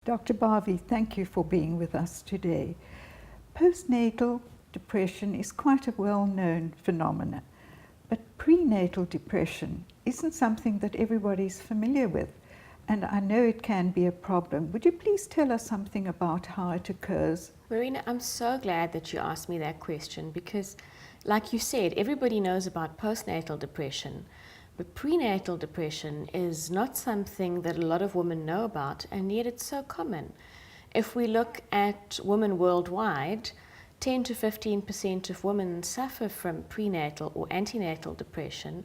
Dr. Bavi, thank you for being with us today. Postnatal depression is quite a well-known phenomenon, but prenatal depression isn't something that everybody's familiar with, and I know it can be a problem. Would you please tell us something about how it occurs? Marina, I'm so glad that you asked me that question because, like you said, everybody knows about postnatal depression, but prenatal depression is not something that a lot of women know about, and yet it's so common. If we look at women worldwide, 10 to 15% of women suffer from prenatal or antenatal depression,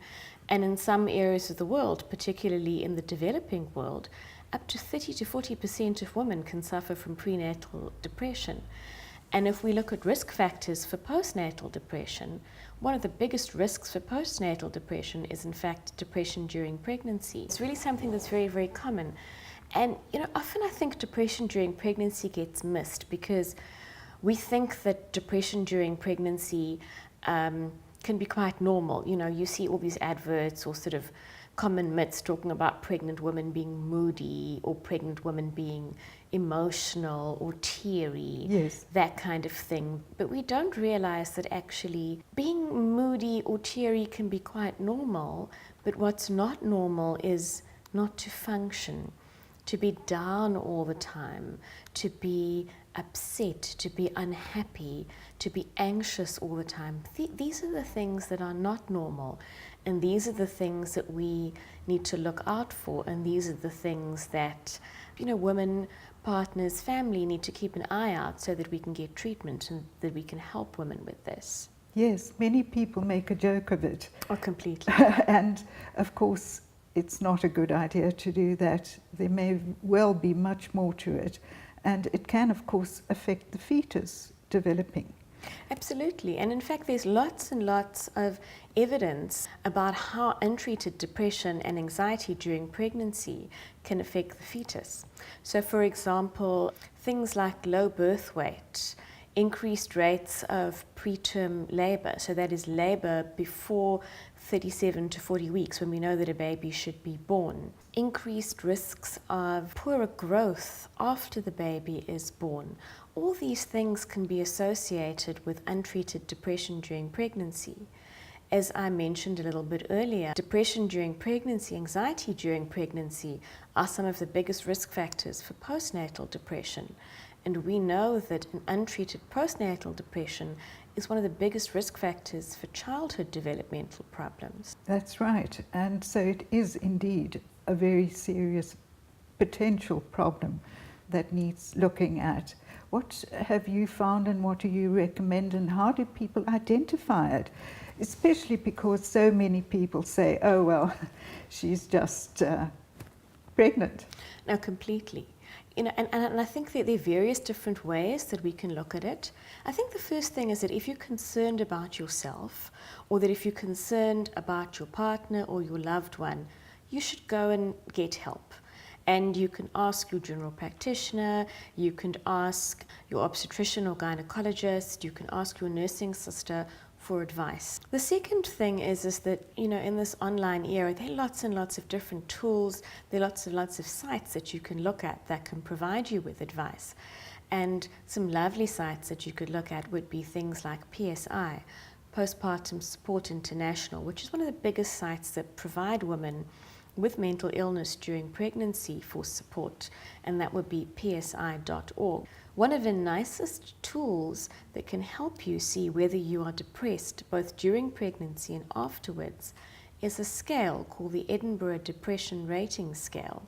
and in some areas of the world, particularly in the developing world, up to 30 to 40% of women can suffer from prenatal depression. And if we look at risk factors for postnatal depression, one of the biggest risks for postnatal depression is in fact depression during pregnancy. It's really something that's very, very common. And often I think depression during pregnancy gets missed because we think that depression during pregnancy can be quite normal. You see all these adverts or sort of common myths talking about pregnant women being moody or pregnant women being emotional or teary, Yes. that kind of thing. But we don't realize that actually being moody or teary can be quite normal, but what's not normal is not to function, to be down all the time, to be upset, to be unhappy, to be anxious all the time. These are the things that are not normal, and these are the things that we need to look out for, and these are the things that women, partners, family need to keep an eye out so that we can get treatment and that we can help women with this. Yes, many people make a joke of it. Oh, completely. And of course, it's not a good idea to do that. There may well be much more to it. And it can, of course, affect the fetus developing. Absolutely. And in fact, there's lots and lots of evidence about how untreated depression and anxiety during pregnancy can affect the fetus. So, for example, things like low birth weight, increased rates of preterm labor, so that is labor before 37 to 40 weeks when we know that a baby should be born. Increased risks of poorer growth after the baby is born. All these things can be associated with untreated depression during pregnancy. As I mentioned a little bit earlier, depression during pregnancy, anxiety during pregnancy are some of the biggest risk factors for postnatal depression. And we know that an untreated postnatal depression is one of the biggest risk factors for childhood developmental problems. That's right. And so it is indeed a very serious potential problem that needs looking at. What have you found and what do you recommend, and how do people identify it? Especially because so many people say, oh, well, she's just pregnant. No, completely. And I think that there are various different ways that we can look at it. I think the first thing is that if you're concerned about yourself, or that if you're concerned about your partner or your loved one, you should go and get help. And you can ask your general practitioner, you can ask your obstetrician or gynecologist, you can ask your nursing sister for advice. The second thing is that, in this online era, there are lots and lots of different tools, there are lots and lots of sites that you can look at that can provide you with advice. And some lovely sites that you could look at would be things like PSI, Postpartum Support International, which is one of the biggest sites that provide women with mental illness during pregnancy for support, and that would be psi.org. One of the nicest tools that can help you see whether you are depressed both during pregnancy and afterwards is a scale called the Edinburgh Depression Rating Scale,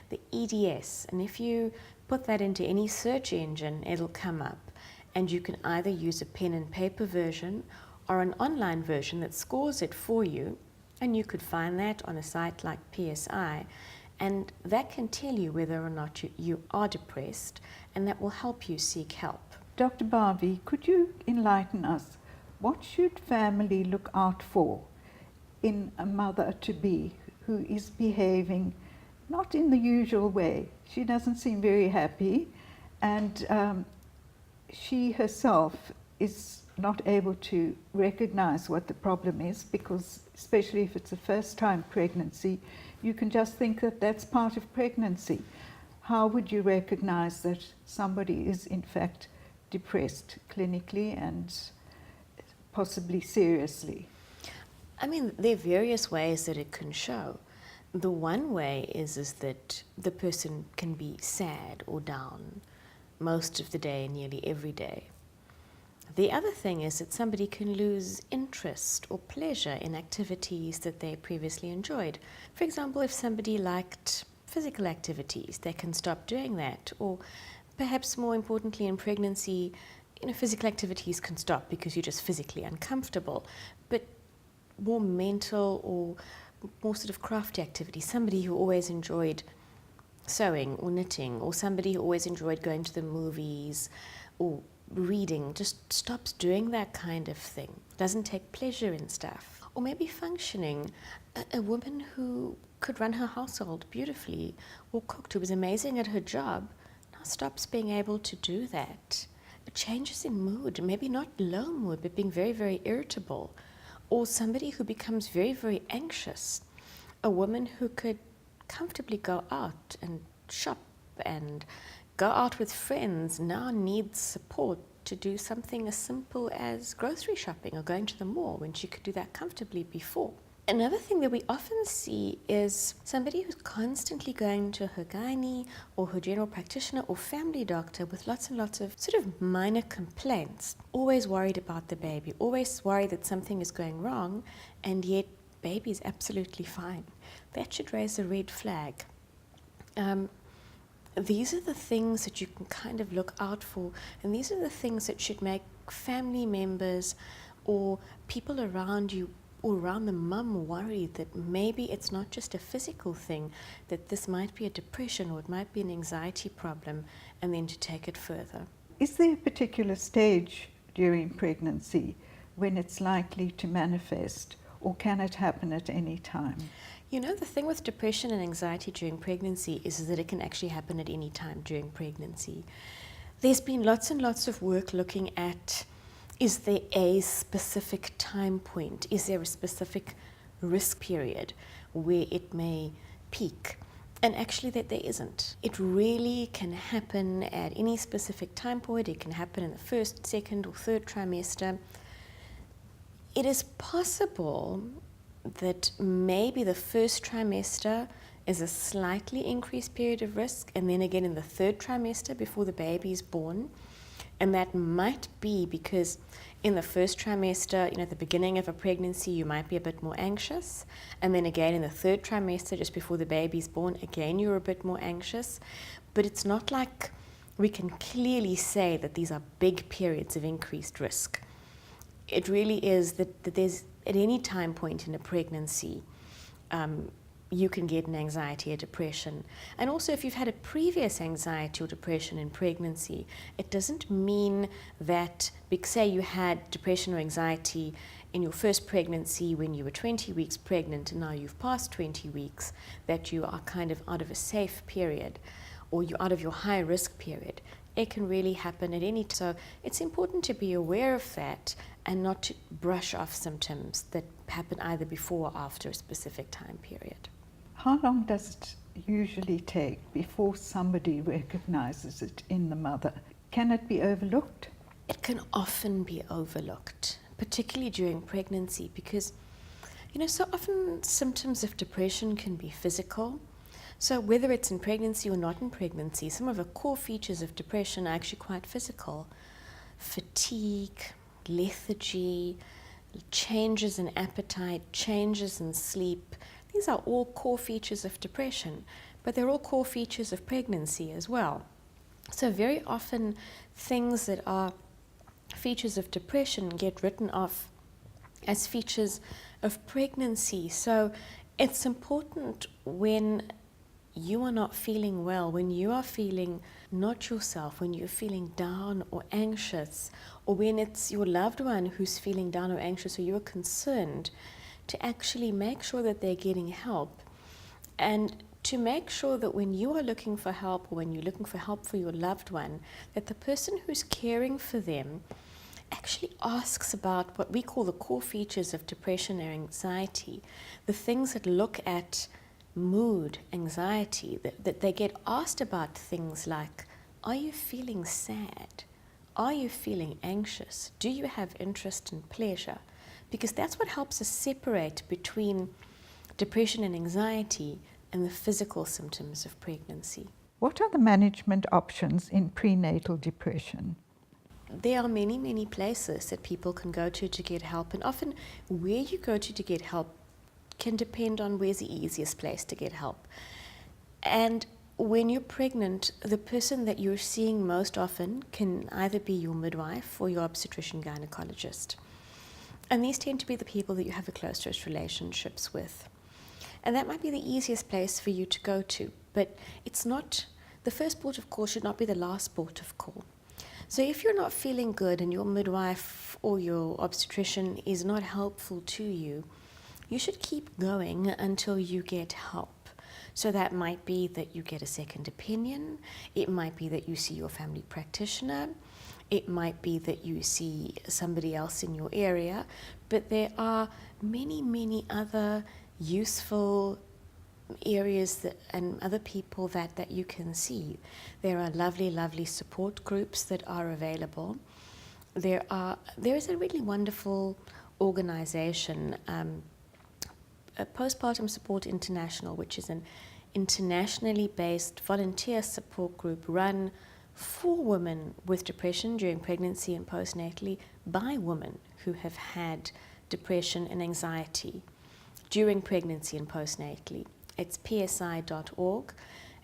the EDS. And if you put that into any search engine, it'll come up, and you can either use a pen and paper version or an online version that scores it for you. And you could find that on a site like PSI, and that can tell you whether or not you are depressed, and that will help you seek help. Dr. Bavi, could you enlighten us? What should family look out for in a mother-to-be who is behaving not in the usual way? She doesn't seem very happy, and she herself is not able to recognize what the problem is, because especially if it's a first-time pregnancy, you can just think that that's part of pregnancy. how would you recognize that somebody is in fact depressed clinically and possibly seriously? I mean, there are various ways that it can show. The one way is that the person can be sad or down most of the day, nearly every day. The other thing is that somebody can lose interest or pleasure in activities that they previously enjoyed. For example, if somebody liked physical activities, they can stop doing that. Or perhaps more importantly in pregnancy, physical activities can stop because you're just physically uncomfortable. But more mental or more sort of crafty activities, somebody who always enjoyed sewing or knitting, or somebody who always enjoyed going to the movies or reading, just stops doing that kind of thing, doesn't take pleasure in stuff. Or maybe functioning, a woman who could run her household beautifully or cooked, who was amazing at her job, now stops being able to do that. Changes in mood, maybe not low mood, but being very, very irritable. Or somebody who becomes very, very anxious. A woman who could comfortably go out and shop and go out with friends now needs support to do something as simple as grocery shopping or going to the mall when she could do that comfortably before. Another thing that we often see is somebody who's constantly going to her gynae or her general practitioner or family doctor with lots and lots of sort of minor complaints, always worried about the baby, always worried that something is going wrong, and yet baby is absolutely fine. That should raise a red flag. These are the things that you can kind of look out for, and these are the things that should make family members or people around you or around the mum worried that maybe it's not just a physical thing, that this might be a depression or it might be an anxiety problem, and then to take it further. Is there a particular stage during pregnancy when it's likely to manifest, or can it happen at any time? The thing with depression and anxiety during pregnancy is that it can actually happen at any time during pregnancy. There's been lots and lots of work looking at, is there a specific time point? Is there a specific risk period where it may peak? And actually that there isn't. It really can happen at any specific time point. It can happen in the first, second, or third trimester. It is possible that maybe the first trimester is a slightly increased period of risk, and then again in the third trimester before the baby is born. And that might be because in the first trimester, at the beginning of a pregnancy, you might be a bit more anxious. And then again in the third trimester, just before the baby's born, again you're a bit more anxious. But it's not like we can clearly say that these are big periods of increased risk. It really is that there's, at any time point in a pregnancy, you can get an anxiety or depression. And also if you've had a previous anxiety or depression in pregnancy, it doesn't mean that, say you had depression or anxiety in your first pregnancy when you were 20 weeks pregnant and now you've passed 20 weeks, that you are kind of out of a safe period or you're out of your high risk period. It can really happen at any time. So it's important to be aware of that and not to brush off symptoms that happen either before or after a specific time period. How long does it usually take before somebody recognizes it in the mother? Can it be overlooked? It can often be overlooked, particularly during pregnancy, because, so often symptoms of depression can be physical. So whether it's in pregnancy or not in pregnancy, some of the core features of depression are actually quite physical. Fatigue, lethargy, changes in appetite, changes in sleep. These are all core features of depression, but they're all core features of pregnancy as well. So very often things that are features of depression get written off as features of pregnancy. So it's important when you are not feeling well, when you are feeling not yourself, when you're feeling down or anxious, or when it's your loved one who's feeling down or anxious or you're concerned, to actually make sure that they're getting help, and to make sure that when you are looking for help or when you're looking for help for your loved one, that the person who's caring for them actually asks about what we call the core features of depression or anxiety, the things that look at mood, anxiety, that they get asked about things like, are you feeling sad? Are you feeling anxious? Do you have interest and pleasure? Because that's what helps us separate between depression and anxiety and the physical symptoms of pregnancy. What are the management options in prenatal depression? There are many, many places that people can go to get help, and often where you go to get help can depend on where's the easiest place to get help. And when you're pregnant, the person that you're seeing most often can either be your midwife or your obstetrician gynecologist. And these tend to be the people that you have the closest relationships with. And that might be the easiest place for you to go to, but it's not, the first port of call should not be the last port of call. So if you're not feeling good and your midwife or your obstetrician is not helpful to you, you should keep going until you get help. So that might be that you get a second opinion, it might be that you see your family practitioner, it might be that you see somebody else in your area, but there are many, many other useful areas and other people that you can see. There are lovely, lovely support groups that are available. There is a really wonderful organization, Postpartum Support International, which is an internationally based volunteer support group run for women with depression during pregnancy and postnatally by women who have had depression and anxiety during pregnancy and postnatally. It's psi.org,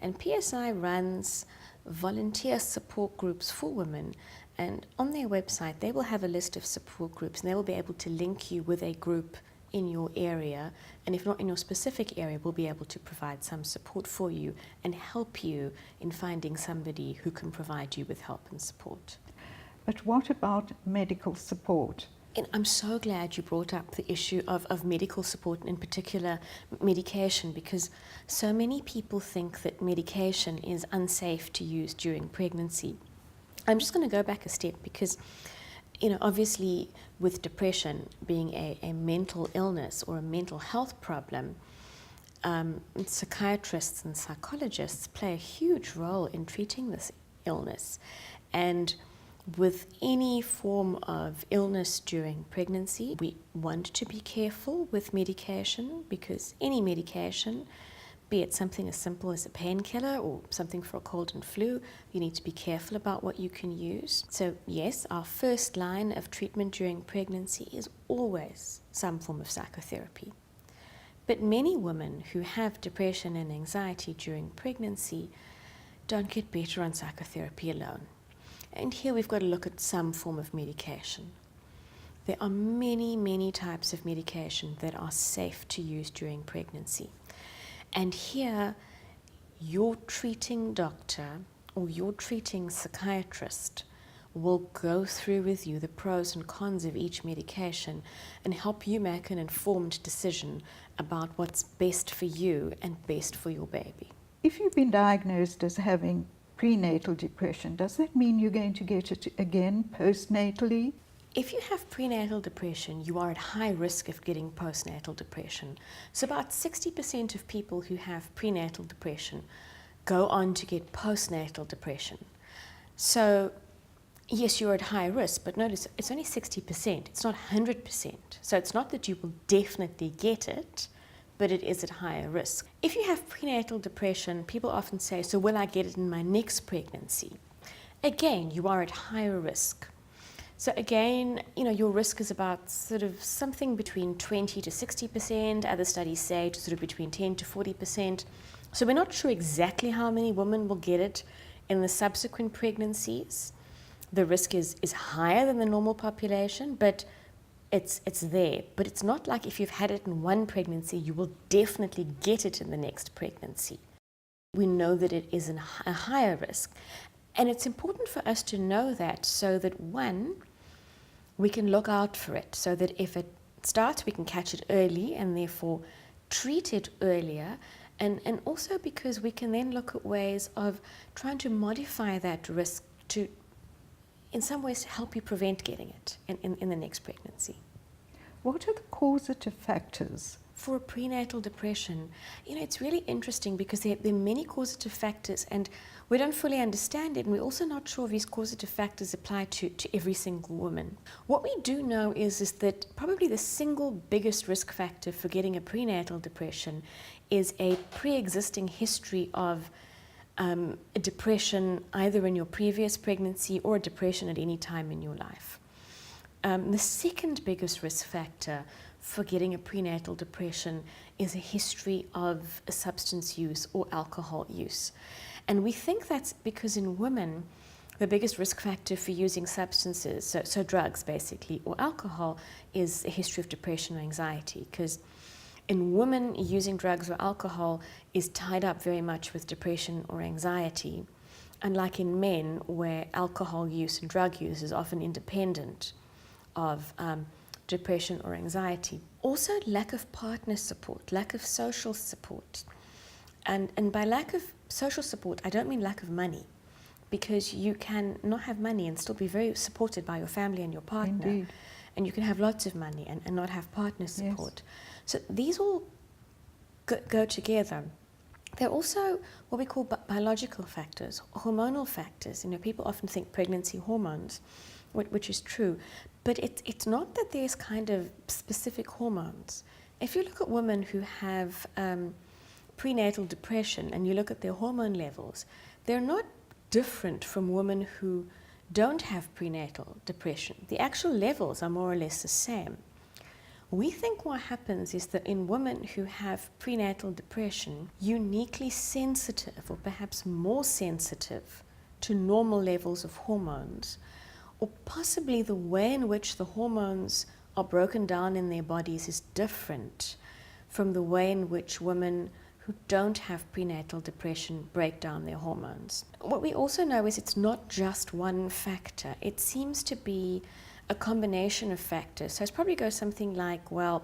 and PSI runs volunteer support groups for women, and on their website they will have a list of support groups, and they will be able to link you with a group in your area, and if not in your specific area, we'll be able to provide some support for you and help you in finding somebody who can provide you with help and support. But what about medical support? And I'm so glad you brought up the issue of medical support, and in particular medication, because so many people think that medication is unsafe to use during pregnancy. I'm just going to go back a step because, obviously with depression being a mental illness or a mental health problem, psychiatrists and psychologists play a huge role in treating this illness. And with any form of illness during pregnancy, we want to be careful with medication, because any medication, be it something as simple as a painkiller or something for a cold and flu, you need to be careful about what you can use. So yes, our first line of treatment during pregnancy is always some form of psychotherapy. But many women who have depression and anxiety during pregnancy don't get better on psychotherapy alone. And here we've got to look at some form of medication. There are many, many types of medication that are safe to use during pregnancy. And here, your treating doctor or your treating psychiatrist will go through with you the pros and cons of each medication and help you make an informed decision about what's best for you and best for your baby. If you've been diagnosed as having prenatal depression, does that mean you're going to get it again postnatally? If you have prenatal depression, you are at high risk of getting postnatal depression. So about 60% of people who have prenatal depression go on to get postnatal depression. So yes, you're at high risk, but notice it's only 60%, it's not 100%. So it's not that you will definitely get it, but it is at higher risk. If you have prenatal depression, people often say, so will I get it in my next pregnancy? Again, you are at higher risk. So again, your risk is about sort of something between 20 to 60%. Other studies say sort of between 10 to 40%. So we're not sure exactly how many women will get it in the subsequent pregnancies. The risk is higher than the normal population, but it's there. But it's not like if you've had it in one pregnancy, you will definitely get it in the next pregnancy. We know that it is a higher risk. And it's important for us to know that, so that one, we can look out for it, so that if it starts, we can catch it early and therefore treat it earlier. And also because we can then look at ways of trying to modify that risk to, in some ways, help you prevent getting it in the next pregnancy. What are the causative factors for prenatal depression, it's really interesting because there are many causative factors, and we don't fully understand it, and we're also not sure if these causative factors apply to every single woman. What we do know is that probably the single biggest risk factor for getting a prenatal depression is a pre-existing history of a depression either in your previous pregnancy or a depression at any time in your life. The second biggest risk factor for getting a prenatal depression is a history of substance use or alcohol use. And we think that's because in women, the biggest risk factor for using substances, so drugs basically, or alcohol, is a history of depression or anxiety. Because in women, using drugs or alcohol is tied up very much with depression or anxiety, unlike in men, where alcohol use and drug use is often independent of depression or anxiety. Also, lack of partner support, lack of social support. And by lack of social support, I don't mean lack of money, because you can not have money and still be very supported by your family and your partner. Indeed. And you can have lots of money and not have partner support. Yes. So these all go together. There are also what we call biological factors, hormonal factors. People often think pregnancy hormones, which is true, but it's not that there's kind of specific hormones. If you look at women who have prenatal depression and you look at their hormone levels, they're not different from women who don't have prenatal depression. The actual levels are more or less the same. We think what happens is that in women who have prenatal depression, uniquely sensitive or perhaps more sensitive to normal levels of hormones, or possibly the way in which the hormones are broken down in their bodies is different from the way in which women who don't have prenatal depression break down their hormones. What we also know is it's not just one factor. It seems to be a combination of factors. So it probably goes something like, well,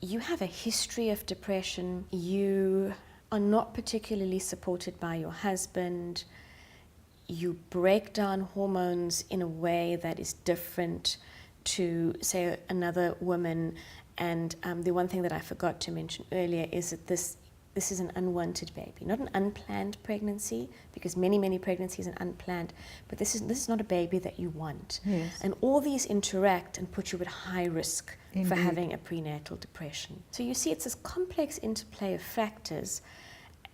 you have a history of depression, you are not particularly supported by your husband, you break down hormones in a way that is different to, say, another woman. And the one thing that I forgot to mention earlier is that this is an unwanted baby, not an unplanned pregnancy, because many pregnancies are unplanned, but this is not a baby that you want. Yes. And all these interact and put you at high risk Indeed. for having a prenatal depression. So you see, it's this complex interplay of factors,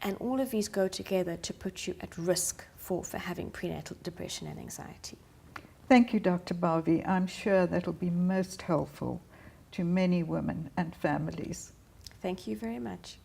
and all of these go together to put you at risk for having prenatal depression and anxiety. Thank you, Dr. Bavi. I'm sure that'll be most helpful to many women and families. Thank you very much.